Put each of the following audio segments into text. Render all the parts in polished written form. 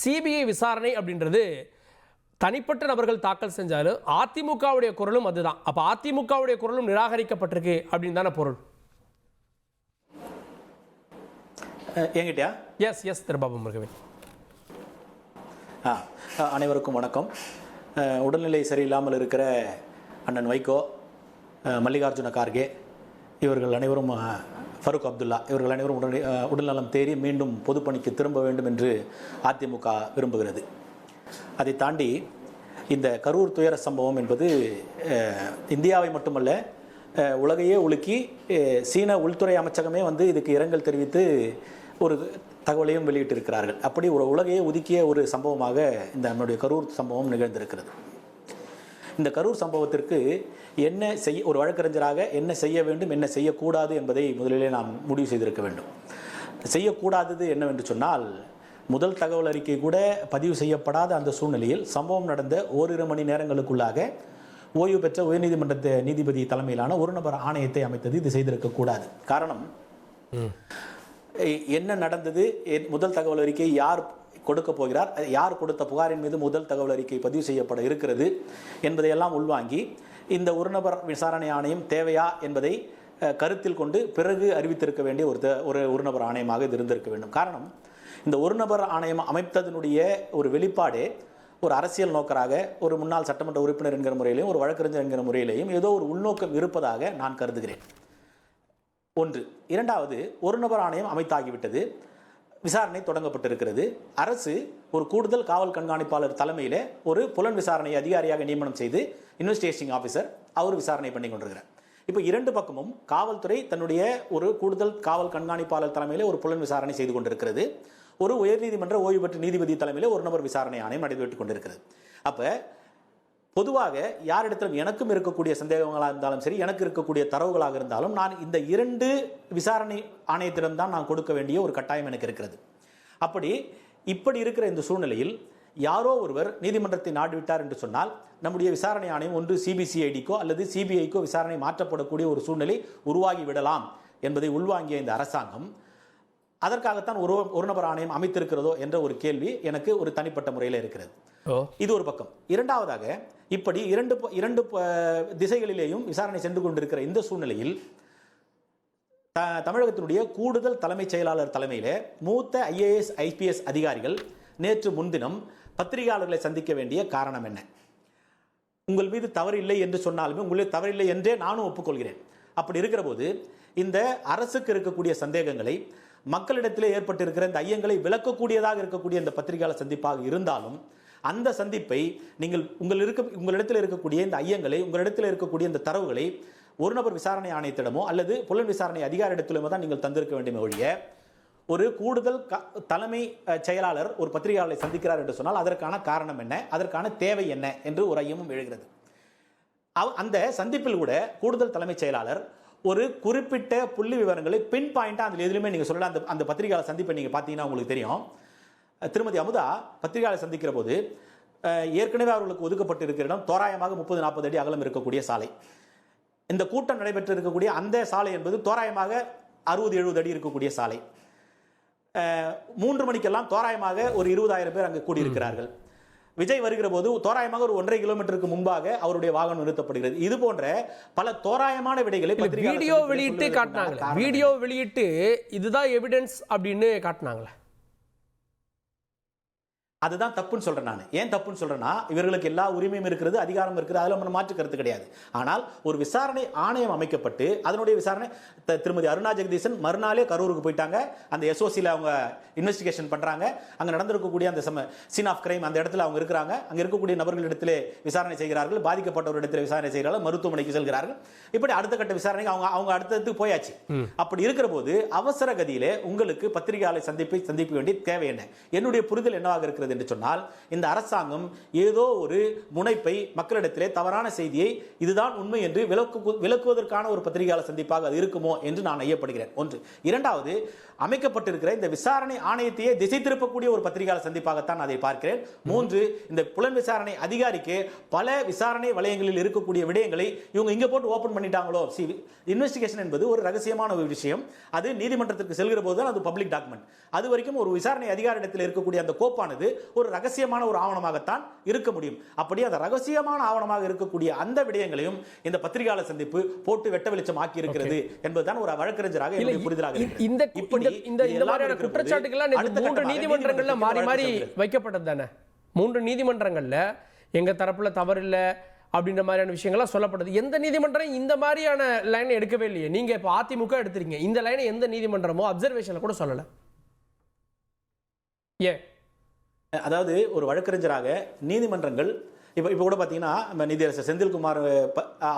CBI விசாரணை அப்படின்றது தனிப்பட்ட நபர்கள் தாக்கல் செஞ்சாலும் அதிமுகவுடைய குரலும் அதுதான். அப்போ அதிமுகவுடைய குரலும் நிராகரிக்கப்பட்டிருக்கு அப்படின்னு தானே பொருள்? என்கிட்டயா? எஸ் திரு பாபு முருகவேல். அனைவருக்கும் வணக்கம். உடல்நிலை சரியில்லாமல் இருக்கிற அண்ணன் வைகோ, மல்லிகார்ஜுன கார்கே இவர்கள் அனைவரும், ஃபருக் அப்துல்லா இவர்கள் அனைவரும் உடல்நலம் தேறி மீண்டும் பொதுப்பணிக்கு திரும்ப வேண்டும் என்று அதிமுக விரும்புகிறது. அதை தாண்டி இந்த கரூர் துயர சம்பவம் என்பது இந்தியாவை மட்டுமல்ல உலகையே உலுக்கி சீன உள்துறை அமைச்சகமே இதுக்கு இரங்கல் தெரிவித்து ஒரு தகவலையும் வெளியிட்டிருக்கிறார்கள். அப்படி ஒரு உலகையே ஒதுக்கிய ஒரு சம்பவமாக இந்த நம்முடைய கரூர் சம்பவம் நிகழ்ந்திருக்கிறது. இந்த கரூர் சம்பவத்திற்கு என்ன செய்ய, ஒரு வழக்கறிஞராக என்ன செய்ய வேண்டும், என்ன செய்யக்கூடாது என்பதை முதலிலே நாம் முடிவு செய்திருக்க வேண்டும். செய்யக்கூடாதது என்னவென்று சொன்னால், முதல் தகவல் அறிக்கை கூட பதிவு செய்யப்படாத அந்த சூழ்நிலையில் சம்பவம் நடந்த ஓரிரு மணி நேரங்களுக்குள்ளாக ஓய்வு பெற்ற உயர்நீதிமன்ற நீதிபதி தலைமையிலான ஒரு நபர் ஆணையத்தை அமைத்தது இது செய்திருக்கக்கூடாது. காரணம், என்ன நடந்தது, முதல் தகவல் அறிக்கை யார் கொடுக்க போகிறார், யார் கொடுத்த புகாரின் மீது முதல் தகவல் அறிக்கை பதிவு செய்யப்பட இருக்கிறது என்பதையெல்லாம் உள்வாங்கி இந்த ஒரு நபர் விசாரணை ஆணையம் தேவையா என்பதை கருத்தில் கொண்டு பிறகு அறிவித்திருக்க வேண்டிய ஒரு நபர் ஆணையமாக இது இருந்திருக்க வேண்டும். காரணம், இந்த ஒரு நபர் ஆணையம் அமைத்ததனுடைய ஒரு வெளிப்பாடே ஒரு அரசியல் நோக்கராக, ஒரு முன்னாள் சட்டமன்ற உறுப்பினர் என்கிற முறையிலையும் ஒரு வழக்கறிஞர் என்கிற முறையிலையும் ஏதோ ஒரு உள்நோக்கம் இருப்பதாக நான் கருதுகிறேன். ஒன்று. இரண்டாவது, ஒரு நபர் ஆணையம் அமைத்தாகிவிட்டது, விசாரணை தொடங்கப்பட்டிருக்கிறது. அரசு ஒரு கூடுதல் காவல் கண்காணிப்பாளர் தலைமையில் ஒரு புலன் விசாரணை அதிகாரியாக நியமனம் செய்து இன்வெஸ்டிகேஷன் ஆஃபீஸர் அவர் விசாரணை பண்ணி கொண்டிருக்கிறார். இப்போ இரண்டு பக்கமும் காவல்துறை தன்னுடைய ஒரு கூடுதல் காவல் கண்காணிப்பாளர் தலைமையில் ஒரு புலன் விசாரணை செய்து கொண்டிருக்கிறது. ஒரு உயர்நீதிமன்ற ஓய்வு பெற்ற நீதிபதி தலைமையில் ஒரு நபர் விசாரணை ஆணையம் நடைபெற்றுக் கொண்டிருக்கிறது. அப்போ பொதுவாக யாரிடத்திலும் எனக்கும் இருக்கக்கூடிய சந்தேகங்களாக இருந்தாலும் சரி, எனக்கு இருக்கக்கூடிய தரவுகளாக இருந்தாலும் நான் இந்த இரண்டு விசாரணை ஆணையத்திடம் தான் நான் கொடுக்க வேண்டிய ஒரு கட்டாயம் எனக்கு இருக்கிறது. இப்படி இருக்கிற இந்த சூழ்நிலையில் யாரோ ஒருவர் நீதிமன்றத்தை நாடிவிட்டார் என்று சொன்னால் நம்முடைய விசாரணை ஆணையம் ஒன்று சிபிசிஐடிக்கோ அல்லது சிபிஐக்கோ விசாரணை மாற்றப்படக்கூடிய ஒரு சூழ்நிலை உருவாகி விடலாம் என்பதை உள்வாங்கிய இந்த அரசாங்கம் அதற்காகத்தான் ஒரு நபர் ஆணையம் அமைத்திருக்கிறதோ என்ற ஒரு கேள்வி எனக்கு ஒரு தனிப்பட்ட முறையில் இருக்கிறது. இது ஒரு பக்கம். இரண்டாவதாக, இப்படி இரண்டு திசைகளிலேயும் விசாரணை சென்று கொண்டிருக்கிற இந்த சூழ்நிலையில் தமிழகத்தினுடைய கூடுதல் தலைமைச் செயலாளர் தலைமையில் மூத்த IAS IPS அதிகாரிகள் நேற்று முன்தினம் பத்திரிகையாளர்களை சந்திக்க வேண்டிய காரணம் என்ன? உங்கள் மீது தவறு இல்லை என்று சொன்னாலுமே உங்களே தவறில்லை என்றே நானும் ஒப்புக்கொள்கிறேன். அப்படி இருக்கிற போது இந்த அரசுக்கு இருக்கக்கூடிய சந்தேகங்களை, மக்களிடத்திலே ஏற்பட்டிருக்கிற இந்த விளக்கக்கூடியதாக இருக்கக்கூடிய இந்த பத்திரிகையாளர் சந்திப்பாக இருந்தாலும் அந்த சந்திப்பை நீங்கள் உங்களிடத்தில் இருக்கக்கூடிய இந்த ஐயங்களை, உங்களிடத்தில் இருக்கக்கூடிய இந்த தரவுகளை ஒரு நபர் விசாரணை ஆணையத்திடமோ அல்லது புலன் விசாரணை அதிகாரிடத்திலுமோ தான் நீங்கள் தந்திருக்க வேண்டுமே ஒழிய, ஒரு கூடுதல் தலைமை செயலாளர் ஒரு பத்திரிகையாளரை சந்திக்கிறார் என்று சொன்னால் அதற்கான காரணம் என்ன, அதற்கான தேவை என்ன என்று ஒரு ஐயமும் எழுகிறது. அந்த சந்திப்பில் கூட கூடுதல் தலைமைச் செயலாளர் ஒரு குறிப்பிட்ட புள்ளி விவரங்களை பின் பாயிண்டா அதில் எதுலையுமே நீங்க சொல்லலாம். அந்த பத்திரிகையாளர் சந்திப்பை நீங்க பார்த்தீங்கன்னா உங்களுக்கு தெரியும். திருமதி அமுதா பத்திரிகையாளர் சந்திக்கிற போது ஏற்கனவே அவர்களுக்கு ஒதுக்கப்பட்டு இருக்கிற இடம் தோராயமாக 30-40 அடி அகலம் இருக்கக்கூடிய சாலை. இந்த கூட்டம் நடைபெற்று இருக்கக்கூடிய அந்த சாலை என்பது தோராயமாக 60-70 அடி இருக்கக்கூடிய சாலை. 3 மணிக்கெல்லாம் தோராயமாக ஒரு 20,000 பேர் அங்கு கூடியிருக்கிறார்கள். விஜய் வருகிற போது தோராயமாக ஒரு 1.5 கிலோமீட்டருக்கு முன்பாக அவருடைய வாகனம் நிறுத்தப்படுகிறது. இது போன்ற பல தோராயமான விடைகளை வீடியோ வெளியிட்டு காட்டினாங்க. வீடியோ வெளியிட்டு இதுதான் எவிடன்ஸ் அப்படின்னு காட்டினாங்களே, அதுதான் தப்புன்னு சொல்றேன். நான் ஏன் தப்புன்னு சொல்றேன்னா, இவர்களுக்கு எல்லா உரிமையும் இருக்கிறது, அதிகாரம் இருக்கிறது, அதுல மாற்று கருத்து கிடையாது. ஆனால் ஒரு விசாரணை ஆணையம் அமைக்கப்பட்டு அதனுடைய விசாரணை திருமதி அருணா ஜெகதீசன் மறுநாளே கரூருக்கு போயிட்டாங்க. அந்த SOCல அவங்க இன்வெஸ்டிகேஷன் பண்றாங்க. அங்க நடந்திருக்கக்கூடிய அந்த சீன் ஆஃப் கிரைம் அந்த இடத்துல அவங்க இருக்கிறாங்க. அங்க இருக்கக்கூடிய நபர்களிடத்திலே விசாரணை செய்கிறார்கள், பாதிக்கப்பட்டவரிடத்தில் விசாரணை செய்கிறார்கள், மருத்துவமனைக்கு செல்கிறார்கள். இப்படி அடுத்த கட்ட விசாரணைக்கு அவங்க அடுத்ததுக்கு போயாச்சு. அப்படி இருக்கிற போது அவசர கதியிலே உங்களுக்கு பத்திரிகையாளர் சந்திக்க வேண்டிய தேவை என்ன? என்னுடைய புரிதல் என்னவாக இருக்கிறது இருக்கிறது என்று சொன்னால் இந்த அரசாங்கம் ஏதோ ஒரு முனைப்பை மக்களிடத்திலே தவறான செய்தியை இதுதான் உண்மை என்று விளக்குவதற்கான ஒரு பத்திரிகையாளர் சந்திப்பாக அது இருக்குமோ என்று நான் ஐயப்படுகிறேன். ஒன்று. இரண்டாவது, அமைக்கப்பட்டிருக்கிற இந்த விசாரணை ஆணையத்தையே திசை திருப்பக்கூடிய ஒரு பத்திரிகையாளர் சந்திப்பாகத்தான் அதை பார்க்கிறேன். மூன்று, இந்த புலன் விசாரணை அதிகாரிக்கு பல விசாரணை வலயங்களில் இருக்கக்கூடிய விடயங்களை இவங்க இங்க போட்டு ஓபன் பண்ணிட்டாங்களோ. இன்வெஸ்டிகேஷன் என்பது ஒரு ரகசியமான ஒரு விஷயம். அது நீதிமன்றத்திற்கு செல்கிற போது அது பப்ளிக் டாக்குமெண்ட். அது வரைக்கும் ஒரு விசாரணை அதிகாரிடத்தில் இருக்கக்கூடிய அந்த கோப்பானது ஒரு ரகசியமான ஒரு ஆவணமாகத்தான் இருக்க முடியும். அப்படி அந்த ரகசியமான ஆவணமாக இருக்கக்கூடிய அந்த விடயங்களையும் இந்த பத்திரிகையாளர் சந்திப்பு போட்டு வெட்ட வெளிச்சம் ஆக்கி இருக்கிறது என்பதுதான் ஒரு வழக்கறிஞராக என்னுடைய புரிதலாக இருக்கிறது. இந்த மாதிரியான குற்றச்சாட்டுகள்லாம் 3 நீதிமன்றங்கள்ல மாறி மாறி வைக்கப்பட்டது தானே. 3 நீதிமன்றங்கள்ல எங்க தரப்புல தவறு இல்ல அப்படின்ற மாதிரியான விஷயங்கள்லாம் சொல்லப்படுது. எந்த நீதிமன்றம் இந்த மாதிரியான லைனை எடுக்கவே இல்லையே. நீங்க இப்ப அதிமுக எடுத்துறீங்க, இந்த லைனை எந்த நீதிமன்றமோ அப்சர்வேஷன்ல கூட சொல்லல. ஏன்? அதாவது ஒரு வழக்கறிஞராக நீதிமன்றங்கள் இப்போ கூட பார்த்தீங்கன்னா நீதியரசர் செந்தில்குமார்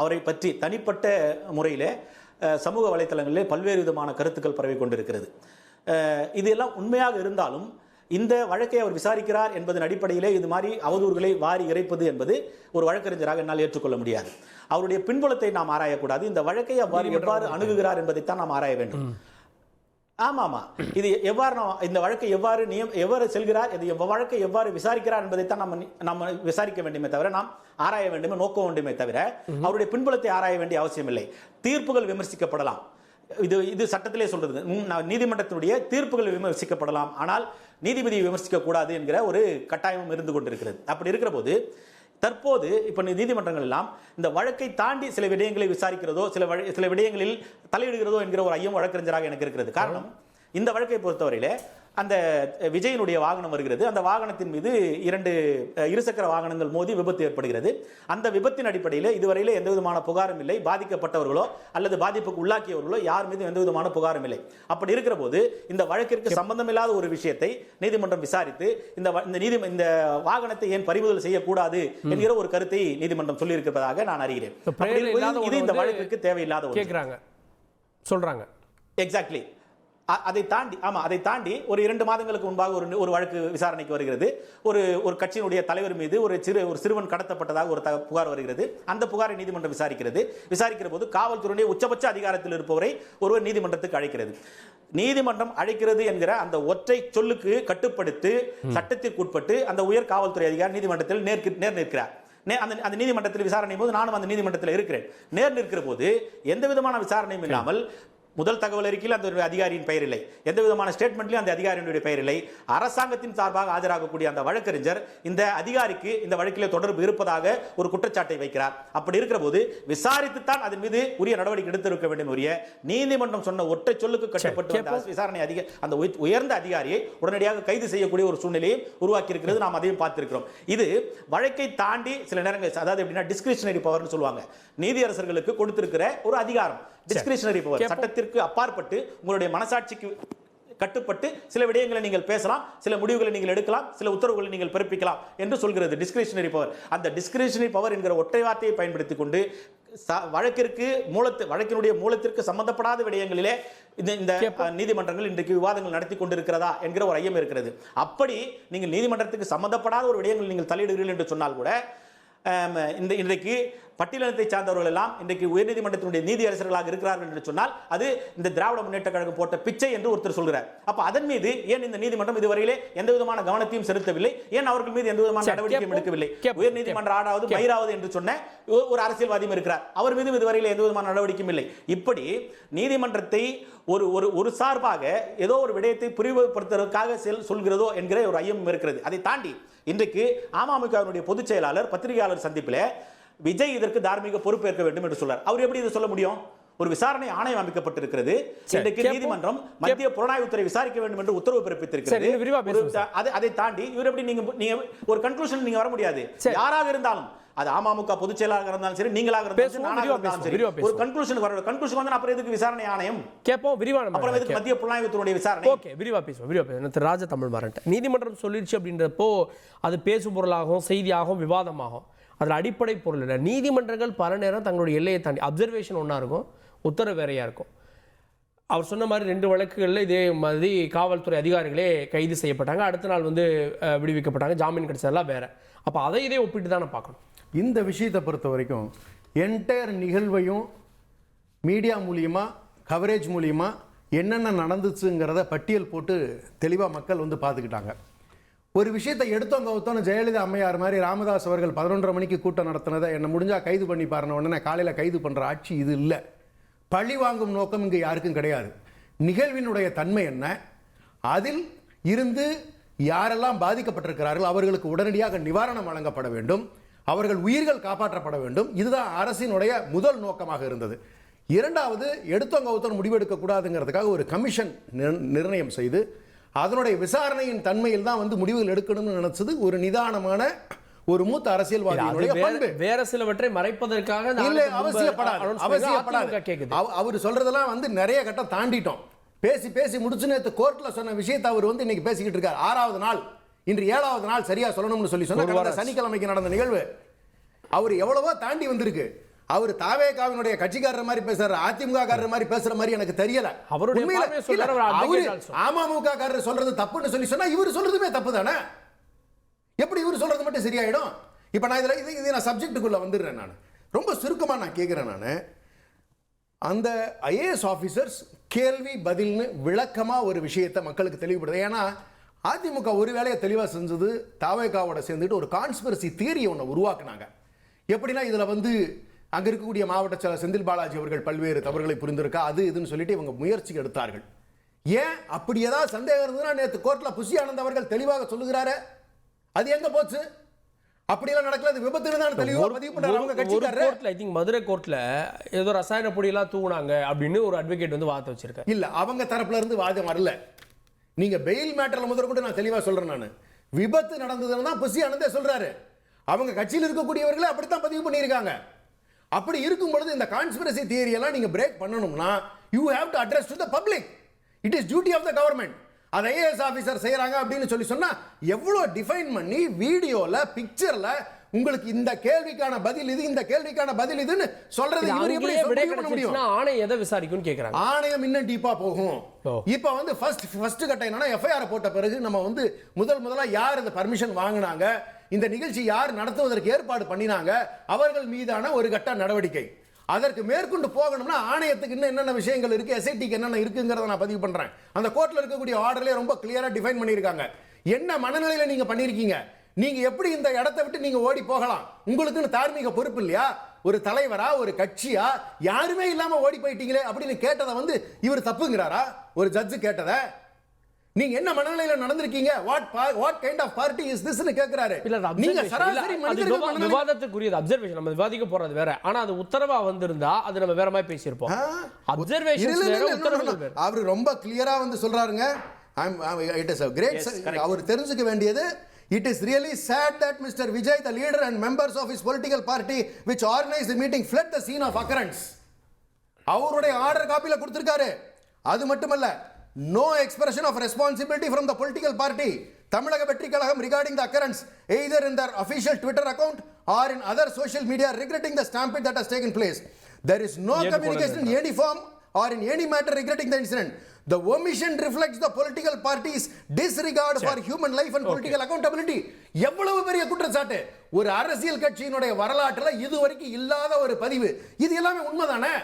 அவரை பற்றி தனிப்பட்ட முறையில் சமூக வலைத்தளங்களில் பல்வேறு விதமான கருத்துக்கள் பரவி கொண்டிருக்கிறது. இதெல்லாம் உண்மையாக இருந்தாலும் இந்த வழக்கை அவர் விசாரிக்கிறார் என்பதன் அடிப்படையிலே இது மாதிரி அவதூறுகளை வாரி இறைப்பது என்பது ஒரு வழக்கறிஞராக என்னால் ஏற்றுக்கொள்ள முடியாது. அவருடைய பின்புலத்தை நாம் ஆராயக்கூடாது. இந்த வழக்கை எவ்வாறு அணுகுகிறார் என்பதைத்தான் நாம் ஆராய வேண்டும். ஆமாமா, இது எவ்வாறு இந்த வழக்கை எவ்வாறு செல்கிறார், இது வழக்கை எவ்வாறு விசாரிக்கிறார் என்பதைத்தான் நம்ம விசாரிக்க வேண்டுமே தவிர, நாம் ஆராய வேண்டுமே, நோக்க வேண்டுமே தவிர அவருடைய பின்புலத்தை ஆராய வேண்டிய அவசியம் இல்லை. தீர்ப்புகள் விமர்சிக்கப்படலாம், இது சட்டத்திலே சொல்றது. நீதிமன்றத்தினுடைய தீர்ப்புகள் விமர்சிக்கப்படலாம், ஆனால் நீதிபதியை விமர்சிக்க கூடாது என்கிற ஒரு கட்டாயமும் இருந்து கொண்டிருக்கிறது. அப்படி இருக்கிற போது தற்போது இப்ப நீதிமன்றங்கள் எல்லாம் இந்த வழக்கை தாண்டி சில விடயங்களை விசாரிக்கிறதோ சில விடயங்களில் தலையிடுகிறதோ என்கிற ஒரு ஐயம் வழக்கறிஞராக எனக்கு இருக்கிறது. காரணம், இந்த வழக்கை பொறுத்தவரையிலே அந்த விஜயனுடைய வாகனம் வருகிறது. அந்த வாகனத்தின் மீது 2 இருசக்கர வாகனங்கள் மோதி விபத்து ஏற்படுகிறது. அந்த விபத்தின் அடிப்படையில் இதுவரையிலே எந்த விதமான புகாரும் இல்லை. பாதிக்கப்பட்டவர்களோ அல்லது பாதிப்புக்கு உள்ளாக்கியவர்களோ யார் மீது எந்த விதமான புகாரும் இல்லை. அப்படி இருக்கிற போது இந்த வழக்கிற்கு சம்பந்தமில்லாத ஒரு விஷயத்தை நீதிமன்றம் விசாரித்து இந்த வாகனத்தை ஏன் பறிமுதல் செய்யக்கூடாது என்கிற ஒரு கருத்தை நீதிமன்றம் சொல்லி இருக்கிறதாக நான் அறிகிறேன். இது இந்த வழக்கிற்கு தேவையில்லாத கேட்கிறாங்க சொல்றாங்க. எக்ஸாக்ட்லி. அதை தாண்டி ஒரு 2 மாதங்களுக்கு முன்பாக ஒரு வழக்கு விசாரணைக்கு வருகிறது. ஒரு கட்சியினுடைய தலைவர் மீது ஒரு சிறுவன் கடத்தப்பட்டதாக ஒரு புகார் வருகிறது. அந்த புகாரை நீதிமன்றம் விசாரிக்கிற போது காவல்துறையுடைய உச்சபட்ச அதிகாரத்தில் இருப்பவரை ஒருவர் நீதிமன்றத்துக்கு அழைக்கிறது. நீதிமன்றம் அழைக்கிறது என்கிற அந்த ஒற்றை சொல்லுக்கு கட்டுப்படுத்தி சட்டத்திற்கு உட்பட்டு அந்த உயர் காவல்துறை அதிகாரி நீதிமன்றத்தில் நேர் நிற்கிறார். அந்த நீதிமன்றத்தில் விசாரணை போது நானும் அந்த நீதிமன்றத்தில் இருக்கிறேன். நேர் நிற்கிற போது எந்த விதமான விசாரணையும் இல்லாமல் முதல் தகவல் அறிக்கையில் அந்த அதிகாரியின் பெயர் இல்லை, எந்த விதமான ஸ்டேட்மெண்ட்லையும் அந்த அதிகாரியினுடைய பெயர் இல்லை. அரசாங்கத்தின் சார்பாக ஆஜராகக்கூடிய அந்த வழக்கறிஞர் இந்த அதிகாரிக்கு இந்த வழக்கிலே தொடர்பு இருப்பதாக ஒரு குற்றச்சாட்டை வைக்கிறார். அப்படி இருக்கிற போது விசாரித்துத்தான் அதன் மீது உரிய நடவடிக்கை எடுத்திருக்க வேண்டும். உரிய நீதிமன்றம் சொன்ன ஒற்றை சொல்லுக்கு கட்டுப்பட்டு விசாரணை அந்த உயர்ந்த அதிகாரியை உடனடியாக கைது செய்யக்கூடிய ஒரு சூழ்நிலையை உருவாக்கி இருக்கிறது. நாம் அதையும் பார்த்திருக்கிறோம். இது வழக்கை தாண்டி சில நேரங்கள், அதாவது எப்படின்னா டிஸ்கிரிஷனரி பவர்னு சொல்லுவாங்க, நீதியரசர்களுக்கு கொடுத்திருக்கிற ஒரு அதிகாரம். டிஸ்கிரிஷனரி பவர், சட்டத்திற்கு அப்பாற்பட்டு உங்களுடைய மனசாட்சிக்கு கட்டுப்பட்டு சில விடயங்களை நீங்கள் பேசலாம், சில முடிவுகளை நீங்கள் எடுக்கலாம், சில உத்தரவுகளை நீங்கள் பிறப்பிக்கலாம் என்று சொல்கிறது டிஸ்கிரிஷனரி பவர். அந்த டிஸ்கிரிஷனரி பவர் என்கிற ஒற்றை வார்த்தையை பயன்படுத்திக் கொண்டு வழக்கினுடைய மூலத்திற்கு சம்பந்தப்படாத விடயங்களிலே இந்த நீதிமன்றங்கள் இன்றைக்கு விவாதங்கள் நடத்தி கொண்டிருக்கிறதா என்கிற ஒரு ஐயம் இருக்கிறது. அப்படி நீங்கள் நீதிமன்றத்துக்கு சம்பந்தப்படாத ஒரு விடயங்கள் நீங்கள் தலையிடுகிறீர்கள் என்று சொன்னால் கூட இன்றைக்கு பட்டியலினத்தை சார்ந்தவர்கள் எல்லாம் இன்றைக்கு உயர்நீதிமன்றத்தினுடைய நீதியரசர்களாக இருக்கிறார்கள் என்று சொன்னால் அது இந்த திராவிட முன்னேற்ற கழகம் போட்ட பிச்சை என்று ஒருத்தர் சொல்கிறார். அப்ப அதன் மீது ஏன் இந்த நீதிமன்றம் இதுவரையிலே எந்த விதமான கவனத்தையும் செலுத்தவில்லை? ஏன் அவர்கள் மீது எந்த விதமான நடவடிக்கையும் எடுக்கவில்லை? உயர்நீதிமன்ற ஆடாவது மயிராவது என்று சொன்ன ஒரு அரசியல்வாதியும் இருக்கிறார், அவர் மீது இதுவரையிலே எந்த விதமான நடவடிக்கையும் இல்லை. இப்படி நீதிமன்றத்தை ஒரு சார்பாக ஏதோ ஒரு விடயத்தை புரிவுபடுத்துவதற்காக சொல்கிறதோ என்கிற ஒரு ஐயம் இருக்கிறது. அதை தாண்டி இன்றைக்கு அமமுகவினுடைய பொதுச் செயலாளர் பத்திரிகையாளர் சந்திப்பில் விஜய் இதற்கு தார்மீக பொறுப்பேற்க வேண்டும் என்று சொல்றார். அவர் எப்படி இதை சொல்ல முடியும்? ஒரு விசாரணை ஆணையம் அமைக்கப்பட்டிருக்கிறது. இன்றைக்கு நீதிமன்றம் மத்திய புலனாய்வுத்துறை விசாரிக்க வேண்டும் என்று உத்தரவு பிறப்பித்திருக்கிறது. அதை தாண்டி இவர் எப்படி நீங்க ஒரு கன்க்ளூஷன் நீங்க வர முடியாது. யாராக இருந்தாலும், அது அமமுக பொதுச் செயலாளராக இருந்தாலும் சரி, நீங்களாக இருந்தாலும் சரி, ஒரு கன்க்ளூஷன் வர. கன்க்ளூஷன் வந்து அப்புறம் எதுக்கு விசாரணை ஆணையம் கேட்போம், விரிவான அப்புறம் எதுக்கு மத்திய புலனாய்வுத்துறை விசாரணை? ஓகே, விரிவா பேசுவோம். ராஜ தமிழ் மாறன் நீதிமன்றம் சொல்லிடுச்சு அப்படின்றப்போ அது பேசும் பொருளாகவும் செய்தியாகவும் விவாதமாகும். அதில் அடிப்படை பொருள் இல்லை. நீதிமன்றங்கள் பல நேரம் தங்களுடைய எல்லையை தாண்டி அப்சர்வேஷன் ஒன்றா இருக்கும், உத்தரவு வேறையாக இருக்கும். அவர் சொன்ன மாதிரி 2 வழக்குகளில் இதே மாதிரி காவல்துறை அதிகாரிகளே கைது செய்யப்பட்டாங்க. அடுத்த நாள் வந்து விடுவிக்கப்பட்டாங்க. ஜாமீன் கிடைச்சதெல்லாம் வேற. அப்போ அதை இதே ஒப்பிட்டு தானே பார்க்கணும். இந்த விஷயத்தை பொறுத்த வரைக்கும் என்டையர் நிகழ்வையும் மீடியா மூலியமாக கவரேஜ் மூலியமாக என்னென்ன நடந்துச்சுங்கிறத பட்டியல் போட்டு தெளிவாக மக்கள் வந்து பார்த்துக்கிட்டாங்க. ஒரு விஷயத்தை எடுத்தவங்க ஒருத்தவங்க ஜெயலலிதா அம்மையார் மாதிரி ராமதாஸ் அவர்கள் 11:30 மணிக்கு கூட்டம் நடத்தினதை என்ன முடிஞ்சால் கைது பண்ணி பாருன உடனே காலையில் கைது பண்ணுற ஆட்சி இது இல்லை. பழி வாங்கும் நோக்கம் இங்கே யாருக்கும் கிடையாது. நிகழ்வினுடைய தன்மை என்ன, அதில் இருந்து யாரெல்லாம் பாதிக்கப்பட்டிருக்கிறார்கள் அவர்களுக்கு உடனடியாக நிவாரணம் வழங்கப்பட வேண்டும், அவர்கள் உயிர்கள் காப்பாற்றப்பட வேண்டும். இதுதான் அரசினுடைய முதல் நோக்கமாக இருந்தது. இரண்டாவது, எடுத்தவங்க ஒருத்தர் முடிவெடுக்கக்கூடாதுங்கிறதுக்காக ஒரு கமிஷன் நிர்ணயம் செய்து அதனுடைய விசாரணையின் தன்மையில் தான் வந்து முடிவுகள் எடுக்கணும்னு நினைச்சது ஒரு நிதானமான ஒரு மூத்த அரசியல்வாதிகளுடைய பண்பு. வேற சிலவற்றை மறைப்பதற்காக இல்ல, அவசியப்படாது. அவர் சொல்றதெல்லாம் வந்து நிறைய கட்டம் தாண்டிட்டோம். பேசி பேசி முடிச்சு நேத்து கோர்ட்ல சொன்ன விஷயத்தை அவர் வந்து இன்னைக்கு பேசிக்கிட்டு இருக்கார். 6வது நாள், இன்று 7வது நாள் சரியா சொல்லணும்னு சொல்லி சொன்ன சனிக்கிழமைக்கு நடந்த நிகழ்வு அவர் எவ்வளவோ தாண்டி வந்திருக்கு. அவர் தாவேகாவினுடைய கட்சிக்காரர் மாதிரி பேசுறாரு, அதிமுக காரர் மாதிரி பேசுற மாதிரி எனக்கு தெரியல. அமமுக காரர் சொல்றது தப்புன்னு சொல்லி சொன்னா இவர் சொல்றதுமே தப்பு தானே. எப்படி இவர் சொல்றது மட்டும் சரியாயிடும்? இப்ப நான் இதுல நான் சப்ஜெக்டுக்குள்ள வந்துடுறேன். நான் ரொம்ப சுருக்கமா நான் கேட்கிறேன். நான் அந்த ஐஏஎஸ் ஆபீசர்ஸ் கேள்வி பதில்னு விளக்கமா ஒரு விஷயத்தை மக்களுக்கு தெளிவுபடுது. ஏன்னா அதிமுக ஒரு வேலையை தெளிவாக செஞ்சது, தாவேகாவோட சேர்ந்துட்டு ஒரு கான்ஸ்பிரசி தியரியை ஒன்று உருவாக்குனாங்க. எப்படின்னா இதில் வந்து அங்கே இருக்கக்கூடிய மாவட்ட செயலர் செந்தில் பாலாஜி அவர்கள் பல்வேறு தவறுகளை புரிந்திருக்கா, அது இதுன்னு சொல்லிட்டு இவங்க முயற்சி எடுத்தார்கள். ஏன் அப்படி ஏதாவது சந்தேகம் இருந்ததுன்னா நேற்று கோர்ட்டில் புஷி ஆனந்த் அவர்கள் தெளிவாக சொல்லுகிறாரு. அது எங்க போச்சு? அப்படியெல்லாம் நடக்கல, அது விபத்துன்னு தான் தெளிவாக பதிவு பண்ணாரு அவங்க கட்சிக்காரர். ஐ திங்க் மதுரை கோர்ட்ல ஏதோ ரசாயன பொடியெல்லாம் தூங்குனாங்க அப்படின்னு ஒரு அட்வொகேட் வந்து வாத வச்சிருக்காரு. இல்ல, அவங்க தரப்புல இருந்து வாதம் வரல. நீங்க பெயில் மேட்டர்ல முதற்கொண்டு நான் தெளிவா சொல்றேன். நான் விபத்து நடந்ததுன்னு தான் புஷி ஆனந்தே சொல்றாரு. அவங்க கட்சியில் இருக்கக்கூடியவர்களே அப்படித்தான் பதிவு பண்ணியிருக்காங்க. அப்படி இருக்கும் பொழுது இந்த கான்ஸ்பிரசி தியரி எல்லாம் நீங்க பிரேக் பண்ணணும்னா you have to address to the public. It is duty of the government. அதை ஐஏஎஸ் ஆபீசர் செய்யறாங்க அப்படின்னு சொல்லி சொன்னா எவ்வளவு டிஃபைன் பண்ணி வீடியோல பிக்சர்ல உங்களுக்கு இந்த கேள்விக்கான பதில் இது, இந்த கேள்விக்கான பதில் இதுன்னு சொல்றது இவர் எப்படி பண்ண முடியும்? ஆணையம் எதை விசாரிக்கும்னு கேக்குறாங்க. ஆணையம் இன்னும் டீப்பா போகும். இப்போ வந்து ஃபர்ஸ்ட் கட்ட என்னன்னா எஃப்ஐஆர் போட்ட பிறகு நம்ம வந்து முதல்ல யார் இந்த பர்மிஷன் வாங்கினாங்க, இந்த நிகழ்ச்சி யார் நடத்துவதற்கு ஏற்பாடு பண்ணினாங்க, அவர்கள் மீதான ஒரு கட்ட நடவடிக்கை. அதற்கு மேற்கொண்டு போகணும்னா ஆணையத்துக்கு இன்னும் என்னென்ன விஷயங்கள் இருக்கு, எஸ்ஐடிக்கு என்னென்ன இருக்குங்கிறத நான் பதிவு பண்றேன். அந்த கோர்ட்ல இருக்கக்கூடிய ஆர்டர்லயே ரொம்ப கிளியரா டிஃபைன் பண்ணியிருக்காங்க. என்ன மனநிலையில நீங்க பண்ணிருக்கீங்க, நீங்க எப்படி இந்த இடத்தை விட்டு நீங்க ஓடி போகலாம், உங்களுக்குன்னு தார்மீக பொறுப்பு இல்லையா? ஒரு தலைவரா ஒரு கட்சியா யாருமே இல்லாம ஓடி போயிட்டீங்களே அப்படின்னு கேட்டதை வந்து இவர் தப்புங்கிறாரா? ஒரு ஜட்ஜ் கேட்டதை நீங்க என்ன மனநிலையில நடந்திருக்கீங்க, what kind of party is this னு கேக்குறாரு. நீங்க சராசரி மனிதர்கள் விவாதத்துக்குரியது அப்சர்வேஷன் நம்ம விவாதிக்க போறது வேற. ஆனா அது உத்தரவா வந்திருந்தா அது நம்ம வேற மாதிரி பேசியிருப்போம். அப்சர்வேஷன் வேற, உத்தரவு வேற. அவர் ரொம்ப கிளியரா வந்து சொல்றாருங்க. இட் இஸ் a great, அவர் தெரிஞ்சுக்க வேண்டியது, it is really sad that Mr. Vijay, the leader and members of his political party which organized the meeting fled the scene of occurrence. அவருடைய ஆர்டர் காப்பில கொடுத்திருக்காரு. அது மட்டுமல்ல, no expression of responsibility from the political party Tamilaka Vetri Kalagam regarding the occurrence either in their official Twitter account or in other social media regretting the stampede that has taken place. There is no communication in any form or in any matter regretting the incident. The omission reflects the political party's disregard for human life and political accountability. எவ்வளவு பெரிய குற்றச்சாட்டு! ஒரு அரசியல் கட்சியினுடைய வரலாற்றுல இதுவரைக்கும் இல்லாத ஒரு பதிவு. இது எல்லாமே உண்மைதானே?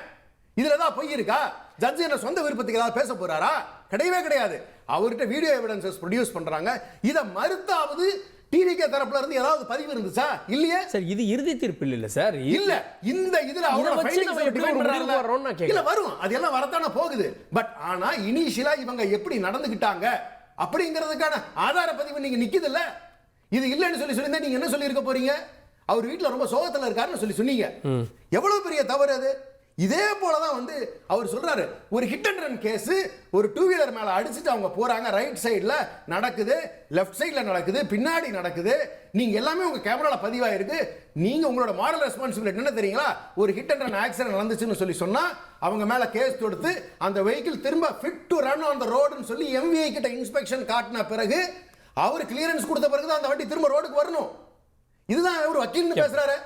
இதுல தான் பொய் இருக்கா? ஜட்ஜ் என்ன சொந்த விருப்பத்துக்கு ஏதாவது பேச போறாரா? கிடையவே கிடையாது. அவர்கிட்ட வீடியோ எவிடன்சஸ் ப்ரொடியூஸ் பண்றாங்க. இத மறுத்தாவது டிவிகே தரப்புல இருந்து ஏதாவது பதிவு இருந்துச்சா? இல்லையே சார். இது இறுதி தீர்ப்பு இல்ல சார். இல்ல, இந்த இதுல அவங்க ஃபைண்டிங்ஸ் டிஃபைன் பண்றாங்க. இல்ல, வரும், அதெல்லாம் வரத்தானே போகுது. பட் ஆனா இனிஷியலா இவங்க எப்படி நடந்துக்கிட்டாங்க அப்படிங்கிறதுக்கான ஆதார பதிவு நீங்க நிக்குது இல்ல. இது இல்லன்னு சொல்லியிருந்தா நீங்க என்ன சொல்லி இருக்க போறீங்க? அவர் வீட்டுல ரொம்ப சோகத்துல இருக்காருன்னு சொல்லி சொன்னீங்க. எவ்வளவு பெரிய தவறு அது! இதே போலதான் வந்து அவர் சொல்றாரு, ஒரு ஹிட் அண்ட் ரன் கேஸ், ஒரு 2 வீலர் மேல அடிச்சுட்டு அவங்க போறாங்க, ரைட் சைடுல நடக்குது, லெஃப்ட் சைடுல நடக்குது, பின்னாடி நடக்குது, நீங்க எல்லாமே உங்க கேமரால பதிவாயிருக்கு. நீங்க உங்களோட மாரல் ரெஸ்பான்சிபிலிட்டி என்ன தெரியுங்களா? ஒரு ஹிட் அண்ட் ரன் ஆக்சிடென்ட் நடந்துச்சுன்னு சொல்லி சொன்னா அவங்க மேல கேஸ் கொடுத்து அந்த வெஹிக்கிள் திரும்ப fit to run on the ரோடுன்னு சொல்லி எம்விஐ கிட்ட இன்ஸ்பெக்ஷன் காட்டின பிறகு அவர் கிளியரன்ஸ் கொடுத்த பிறகு தான் அந்த வண்டி திரும்ப ரோடுக்கு வரணும். இதுதான் அவர் வக்கீல்னு பேசுறாரு.